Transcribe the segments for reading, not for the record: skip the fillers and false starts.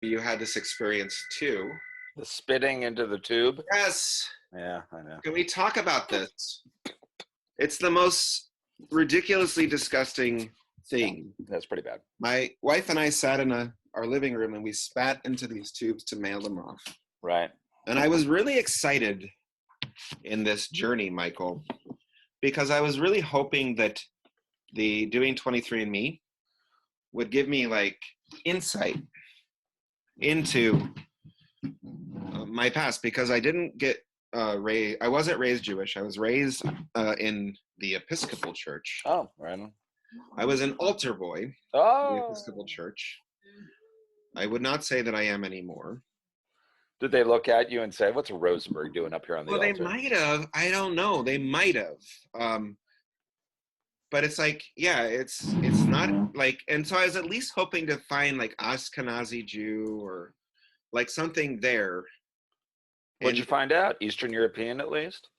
you had this experience too. The spitting into the tube. Yes. Yeah, I know. Can we talk about this? It's the most ridiculously disgusting thing. That's pretty bad. My wife and I sat in our living room and we spat into these tubes to mail them off. Right. And I was really excited in this journey, Michael, because I was really hoping that the doing 23andMe would give me like insight into my past, because I didn't get raised. I wasn't raised Jewish. I was raised in the Episcopal Church. Oh, right on. I was an altar boy in the Oh. Episcopal Church. I would not say that I am anymore. Did they look at you and say, "What's a Rosenberg doing up here on the altar?" Well, they might have. I don't know. They might have. But it's like, yeah, it's not like, and so I was at least hoping to find like Ashkenazi Jew or like something there. What'd you find out? Eastern European, at least?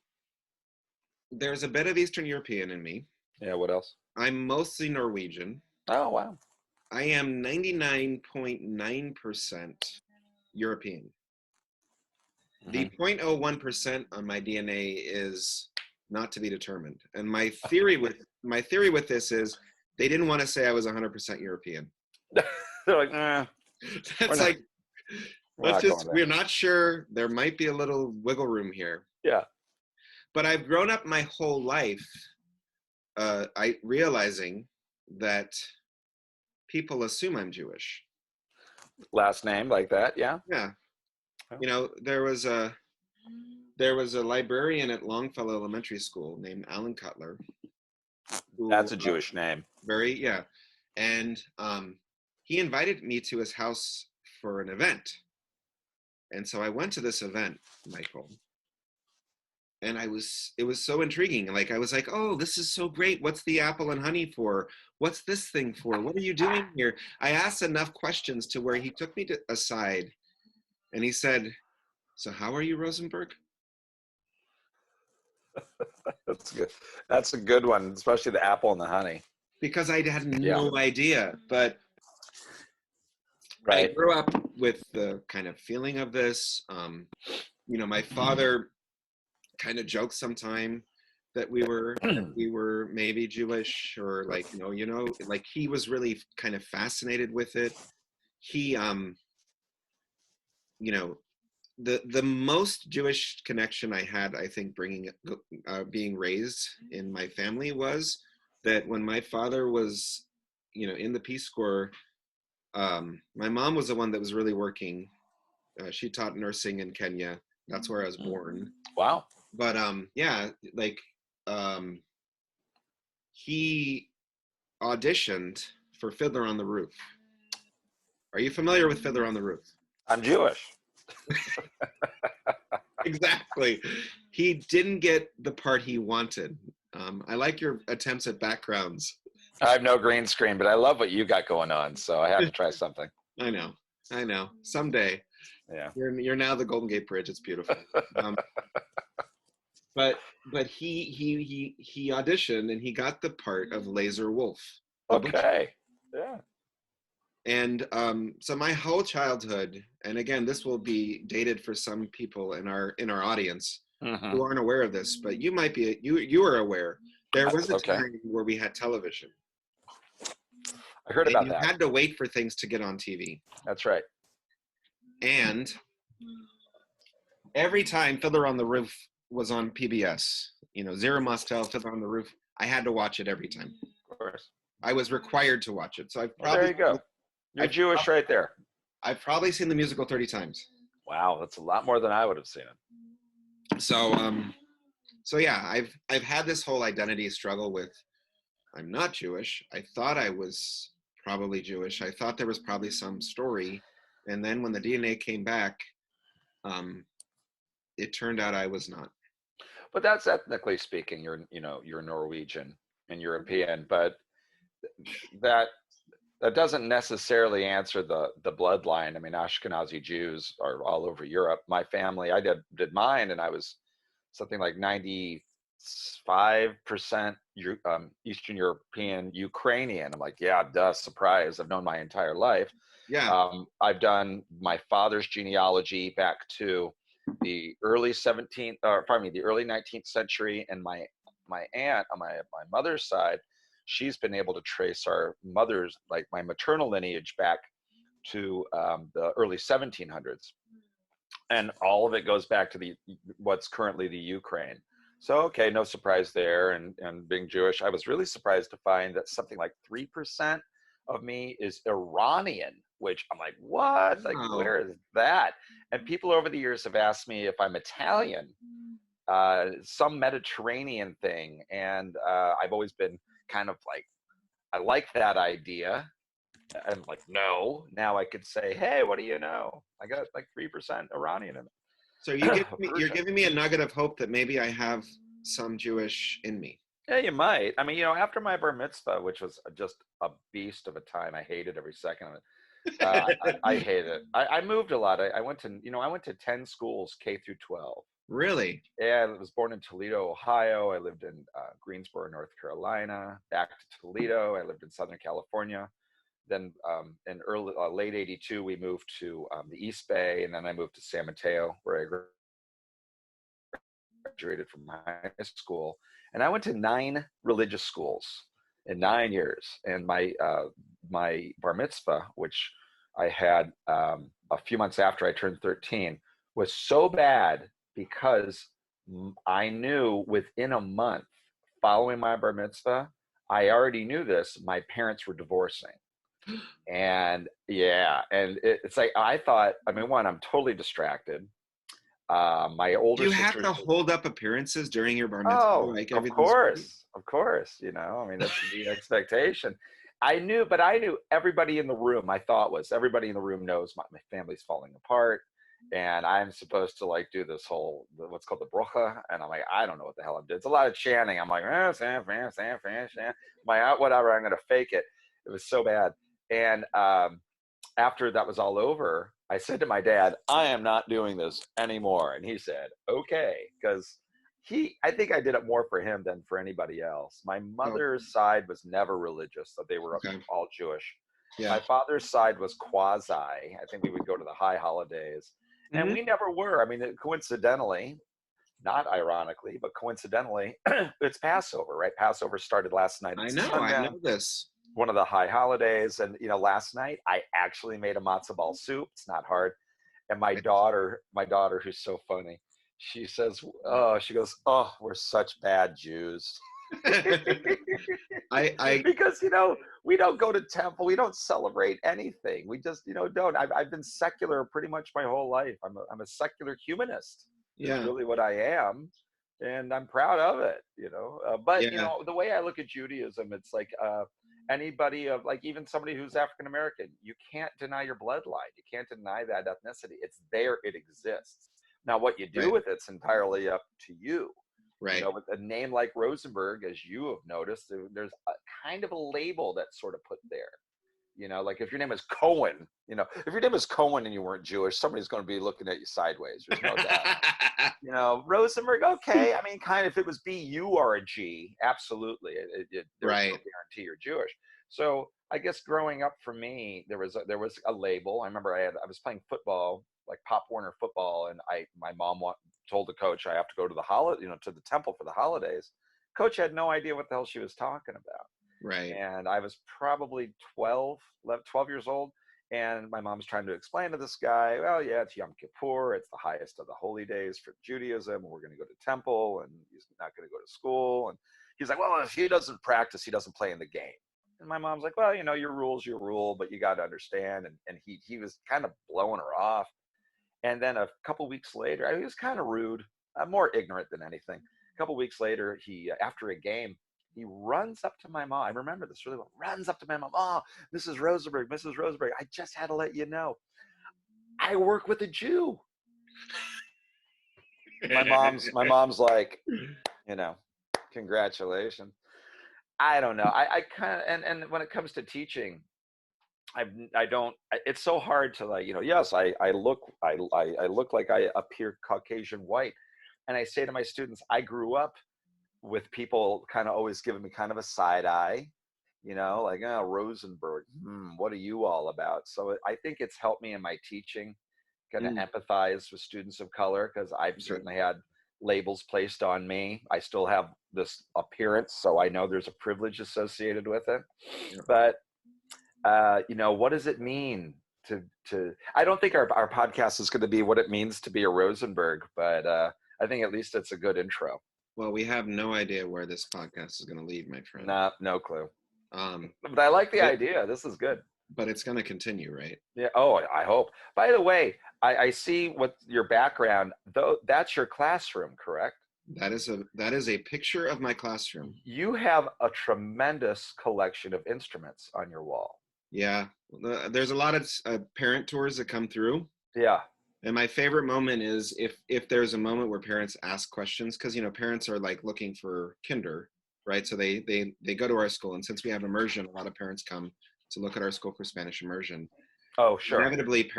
There's a bit of Eastern European in me. Yeah, what else? I'm mostly Norwegian. Oh, wow. I am 99.9% European. Mm-hmm. The 0.01% on my DNA is not to be determined. And my theory with this is they didn't want to say I was 100% European. They're like, nah. That's like, we're not sure. There might be a little wiggle room here. Yeah. But I've grown up my whole life realizing that people assume I'm Jewish. Last name like that, yeah? Yeah. You know, there was a librarian at Longfellow Elementary School named Alan Cutler. That's a Jewish name. Yeah. And he invited me to his house for an event. And so I went to this event, Michael. And it was so intriguing. Like, I was like, oh, this is so great. What's the apple and honey for? What's this thing for? What are you doing here? I asked enough questions to where he took me aside and he said, so how are you, Rosenberg? That's good. That's a good one, especially the apple and the honey. Because I had no idea. But right. I grew up with the kind of feeling of this. You know, my father kind of jokes sometime that we were maybe Jewish, or like, like he was really kind of fascinated with it. He, the most Jewish connection I had, I think, being raised in my family was that when my father was, in the Peace Corps, my mom was the one that was really working. She taught nursing in Kenya. That's where I was born. Wow. But he auditioned for Fiddler on the Roof. Are you familiar with Fiddler on the Roof? I'm Jewish. Exactly. He didn't get the part he wanted. I like your attempts at backgrounds. I have no green screen, but I love what you got going on, so I have to try something. I know. Someday. Yeah. You're now the Golden Gate Bridge. It's beautiful. But he auditioned and he got the part of Laser Wolf. Okay. Yeah. And so my whole childhood, and again, this will be dated for some people in our audience who aren't aware of this, but you might be, you are aware. There was a time where we had television. I heard about that. You had to wait for things to get on TV. That's right. And every time Fiddler on the Roof was on PBS, Zero Mostel, Fiddler on the Roof, I had to watch it every time. Of course. I was required to watch it. So there you go. You're Jewish right there. I've probably seen the musical 30 times. Wow, that's a lot more than I would have seen it. So yeah, I've had this whole identity struggle with, I'm not Jewish. I thought I was probably Jewish. I thought there was probably some story. And then when the DNA came back, it turned out I was not. But that's ethnically speaking, you're Norwegian and European, but that doesn't necessarily answer the bloodline. I mean, Ashkenazi Jews are all over Europe. My family, I did mine, and I was something like 95% Eastern European Ukrainian. I'm like, yeah, duh, surprise. I've known my entire life. Yeah. I've done my father's genealogy back to the early 17th, or pardon me, the early 19th century, and my aunt on my mother's side, she's been able to trace our mother's, like my maternal lineage, back to the early 1700s, and all of it goes back to the what's currently the Ukraine. So okay, no surprise there. And being Jewish, I was really surprised to find that something like 3% of me is Iranian, which I'm like, what? Like, Wow. where is that? And people over the years have asked me if I'm Italian, some Mediterranean thing, and I've always been kind of like, I like that idea. I'm like, no. Now I could say, hey, what do you know? I got like 3% Iranian in So it. you're Persian. giving me a nugget of hope that maybe I have some Jewish in me. Yeah, you might. I mean, after my bar mitzvah, which was just a beast of a time, I hated every second of it. I hate it. I moved a lot. I went to, I went to 10 schools, K through 12. Really? Yeah, I was born in Toledo, Ohio. I lived in Greensboro, North Carolina, back to Toledo. I lived in Southern California. Then in late 82, we moved to the East Bay, and then I moved to San Mateo, where I graduated from high school. And I went to 9 religious schools in 9 years. And my bar mitzvah, which I had a few months after I turned 13, was so bad because I knew within a month following my bar mitzvah, I already knew this, my parents were divorcing. And yeah, and it's like, I thought, I mean, one, I'm totally distracted. My Do older you have sisters, to hold up appearances during your bar mitzvah oh, like of everything's great? course, of course, I mean, that's the expectation. But I knew everybody in the room. My thought was, everybody in the room knows my family's falling apart, and I'm supposed to like do this whole, what's called the brocha, and I'm like, I don't know what the hell I'm doing. It's a lot of chanting. I'm like, San Fran, San Fran, San. I'm like, whatever, I'm gonna fake it. It was so bad. And after that was all over, I said to my dad, I am not doing this anymore. And he said, okay, because I think I did it more for him than for anybody else. My Oh, mother's side was never religious, so they were okay. all Jewish. Yeah. My father's side was quasi. I think we would go to the high holidays, and Hmm. we never were. I mean, coincidentally, not ironically, but coincidentally, it's Passover, right? Passover started last night at I know sundown, this. one of the high holidays. And last night I actually made a matzo ball soup. It's not hard. And my daughter, who's so funny, she says, oh, she goes, oh, we're such bad Jews. I Because we don't go to temple, we don't celebrate anything, we just don't. I've been secular pretty much my whole life. I'm a secular humanist, is yeah, really what I am, and I'm proud of it. But yeah, the way I look at Judaism, it's like anybody, of like, even somebody who's African American, you can't deny your bloodline, you can't deny that ethnicity. It's there, it exists. Now what you do right, with it's entirely up to you. right. With a name like Rosenberg, as you have noticed, there's a kind of a label that's sort of put there. Like if your name is Cohen, if your name is Cohen and you weren't Jewish, somebody's going to be looking at you sideways. There's no doubt. Rosenberg, okay. I mean, kind of, if it was B-U-R-G, absolutely. There's no Right. guarantee you're Jewish. So I guess growing up for me, there was a label. I remember I was playing football, like Pop Warner football, and my mom told the coach I have to go to to the temple for the holidays. Coach had no idea what the hell she was talking about. Right. And I was probably 12 years old. And my mom's trying to explain to this guy, well, yeah, it's Yom Kippur. It's the highest of the holy days for Judaism. And we're going to go to temple, and he's not going to go to school. And he's like, well, if he doesn't practice, he doesn't play in the game. And my mom's like, well, your rule's your rule, but you got to understand. And he was kind of blowing her off. And then a couple weeks later, he was kind of rude, more ignorant than anything. A couple weeks later, after a game, he runs up to my mom. I remember this really well. Runs up to my mom. Oh, Mrs. Rosenberg, Mrs. Rosenberg, I just had to let you know, I work with a Jew. My mom's like, congratulations. I don't know. I kind of, and when it comes to teaching, I don't. It's so hard to, like, yes, I look like I appear Caucasian white, and I say to my students, I grew up with people kind of always giving me kind of a side eye, you know, like, oh, Rosenberg, what are you all about? So I think it's helped me in my teaching, kind of Mm, empathize with students of color, because I've okay. certainly had labels placed on me. I still have this appearance, so I know there's a privilege associated with it. Yeah. But you know, what does it mean to? I don't think our podcast is going to be what it means to be a Rosenberg, but I think at least it's a good intro. Well, we have no idea where this podcast is going to lead, my friend. Nah, no clue. Um, But I like the it, idea. This is good. but it's going to continue, right? Yeah. Oh, I hope. By the way, I see what your background, though. That's your classroom, correct? That is a picture of my classroom. You have a tremendous collection of instruments on your wall. Yeah, there's a lot of parent tours that come through, Yeah. and my favorite moment is if there's a moment where parents ask questions, because parents are like looking for kinder, right? So they go to our school, and since we have immersion, a lot of parents come to look at our school for Spanish immersion. Oh, sure. Inevitably,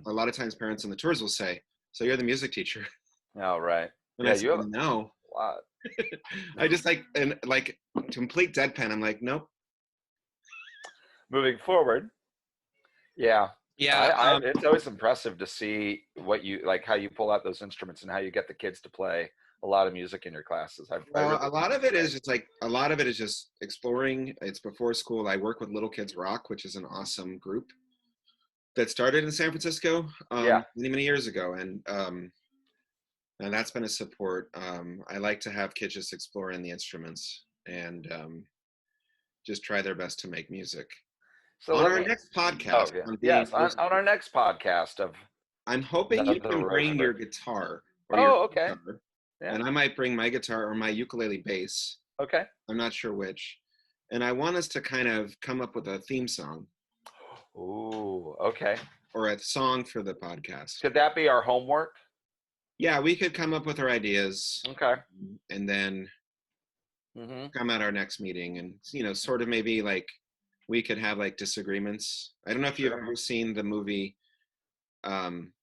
a lot of times parents on the tours will say, "So you're the music teacher?" All right. And I Yeah, say, you have "No." a lot. I just like complete deadpan. I'm like, "Nope." Moving forward, yeah, Yeah. it's always impressive to see what you like, how you pull out those instruments and how you get the kids to play a lot of music in your classes. I Well, really a think lot of it's it great. is just like a lot of it is just exploring. It's before school. I work with Little Kids Rock, which is an awesome group that started in San Francisco Yeah. many years ago, and that's been a support. I like to have kids just exploring the instruments and just try their best to make music. So On let our me. next podcast Oh yeah. on Being Yes. On our Rosenberg, next podcast of I'm hoping you the can bring your Rosenberg. guitar or your Oh, okay. guitar, Yeah. and I might bring my guitar or my ukulele bass. Okay. I'm not sure which. And I want us to kind of come up with a theme song Ooh. Okay. or a song for the podcast. Could that be our homework? Yeah, we could come up with our ideas Okay. and then Mm-hmm. come at our next meeting and, sort of maybe like we could have like disagreements. I don't know if you've Sure. ever seen the movie. Um,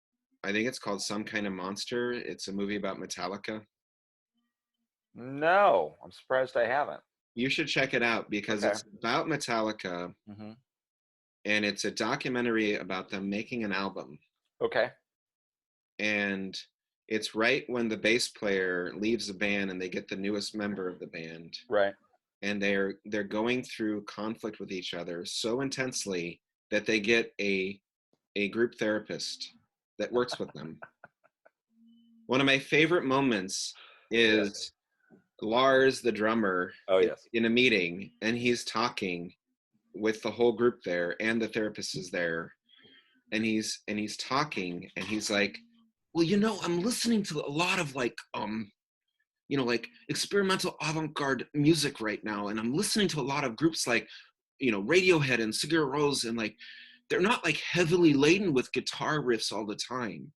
I think it's called Some Kind of Monster. It's a movie about Metallica. No, I'm surprised I haven't. You should check it out because Okay. it's about Metallica Mm-hmm. and it's a documentary about them making an album. Okay. And it's right when the bass player leaves the band and they get the newest member of the band, Right. and they're going through conflict with each other so intensely that they get a group therapist that works with them. One of my favorite moments Yeah. is Lars, the drummer, Oh yes. in a meeting, and he's talking with the whole group there, and the therapist is there, and he's talking, and he's like, well, I'm listening to a lot of like experimental avant-garde music right now, and I'm listening to a lot of groups like Radiohead and Sigur Rós, and like they're not like heavily laden with guitar riffs all the time,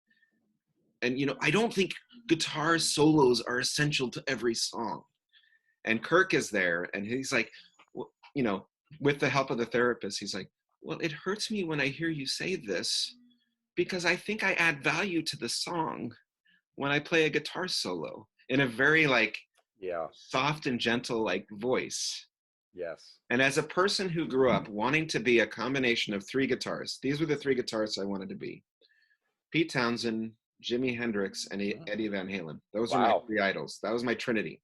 and I don't think guitar solos are essential to every song. And Kirk is there, and he's like, well, with the help of the therapist, he's like, well, it hurts me when I hear you say this because I think I add value to the song when I play a guitar solo in a very like Yeah. soft and gentle like voice. Yes. And as a person who grew up wanting to be a combination of three guitars, these were the three guitarists I wanted to be: Pete Townsend, Jimi Hendrix, and Mhm. Eddie Van Halen. Those are my Wow. three idols. That was my trinity.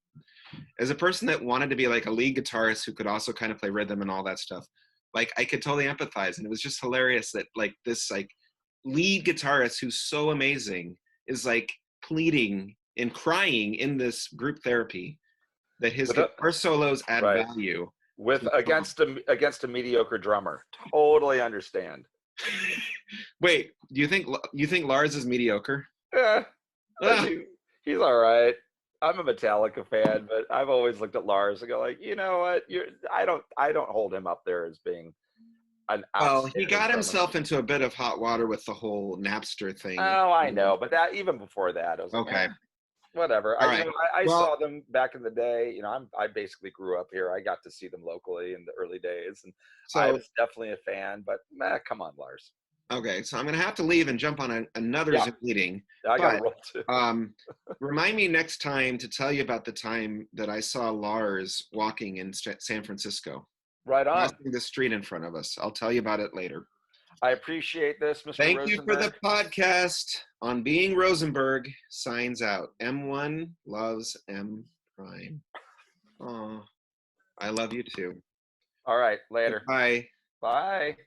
As a person that wanted to be like a lead guitarist who could also kind of play rhythm and all that stuff, like I could totally empathize. And it was just hilarious that like this like lead guitarist who's so amazing is like pleading and crying in this group therapy that his With a, guitar solos add right. value With to the song. against a mediocre drummer. Totally understand. Wait, do you think Lars is mediocre? Yeah. Ah, He's all right. I'm a Metallica fan, but I've always looked at Lars and go like, you know what? I don't hold him up there as being an well, he outstanding got drummer. himself into a bit of hot water with the whole Napster thing. Oh, I know, but that even before that, I was like, Okay. whatever. All right. I Well, saw them back in the day. I basically grew up here. I got to see them locally in the early days, and I so was definitely a fan. But come on, Lars. okay, so I'm gonna have to leave and jump on another Yeah, Zoom meeting. I got to But roll too. remind me next time to tell you about the time that I saw Lars walking in San Francisco. Right on. crossing the street in front of us. I'll tell you about it later. I appreciate this, Mr. Thank you for the Rosenberg. podcast on Being Rosenberg. Signs out. M1 loves M Prime. Oh, I love you too. All right, later. Bye. Bye.